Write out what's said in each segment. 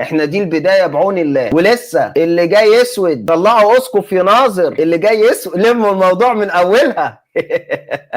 احنا دي البدايه بعون الله، ولسه اللي جاي يسود طلعوا اسقف يناظر، اللي جاي يسود لموا الموضوع من اولها.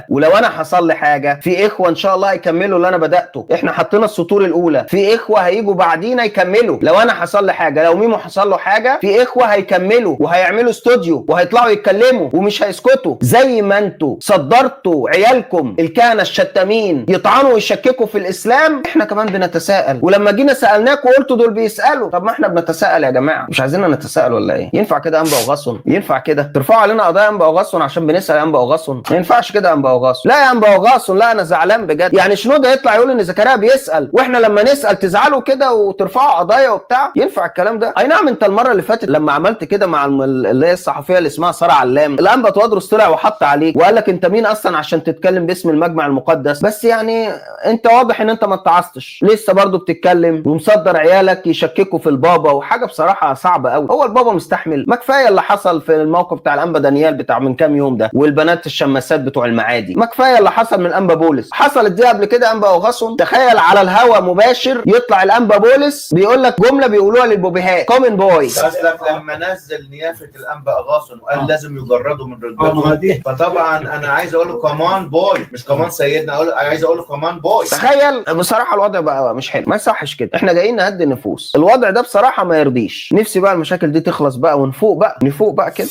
ولو انا حصل لي حاجه، في اخوه ان شاء الله هيكملوا اللي انا بداته. احنا حطينا السطور الاولى، في اخوه هيجوا بعدينا يكملوا. لو انا حصل لي حاجه، لو ميمو حصل له حاجه، في اخوه هيكملوا وهيعملوا استوديو وهيطلعوا يتكلموا ومش هيسكتوا. زي ما انتوا صدرتوا عيالكم الكهنه الشتامين يطعنوا ويشككوا في الاسلام، احنا كمان بنتساءل. ولما جينا سالناكم قلتوا دول بيسالوا. طب ما احنا بنتساءل يا جماعه، مش عايزيننا نتساءل ولا ايه؟ ينفع كده انبا وغصن؟ ينفع كده ترفعوا علينا قضايا انبا وغصن عشان بنسال انبا وغصن؟ ما ينفعش كده يا انبا وغاصن. لا يا انبا وغاصن، لا انا زعلان بجد. يعني شنودة يطلع يقول ان زكريا بيسال، واحنا لما نسال تزعلوا كده وترفعوا قضايا وبتاع؟ ينفع الكلام ده؟ اي نعم. انت المره اللي فاتت لما عملت كده مع اللي هي الصحفيه اللي اسمها ساره علام، الانبا توادرس طلع وحط عليك وقال لك انت مين اصلا عشان تتكلم باسم المجمع المقدس؟ بس يعني انت واضح ان انت ما اتعظتش، لسه برضو بتتكلم ومصدر عيالك يشككوا في البابا، وحاجه بصراحه صعبه قوي. هو البابا مستحمل؟ ما كفايه اللي حصل في الموقف بتاع الانبا دانيال بتاع من كام يوم ده، والبنات الشماسات بتوع المعادي. ما كفايه اللي حصل من انبا بولس؟ حصلت دي قبل كده انبا وغصن؟ تخيل على الهوا مباشر يطلع الانبا بولس بيقول لك جمله بيقولوها للبوبيهات، كومن بوي. قصدك لما نزل نيافه الانبا اغاصن وقال لازم يجردوا من رتبتهم، فطبعا انا عايز اقول له كمان بوي، مش كمان سيدنا، عايز اقول له كمان بوي. تخيل. بصراحه الوضع بقى مش حلو، ما يصحش كده. احنا جايين نهدي النفوس، الوضع ده بصراحه ما يرضيش. نفسي بقى المشاكل دي تخلص بقى ونفوق بقى، نفوق بقى كده.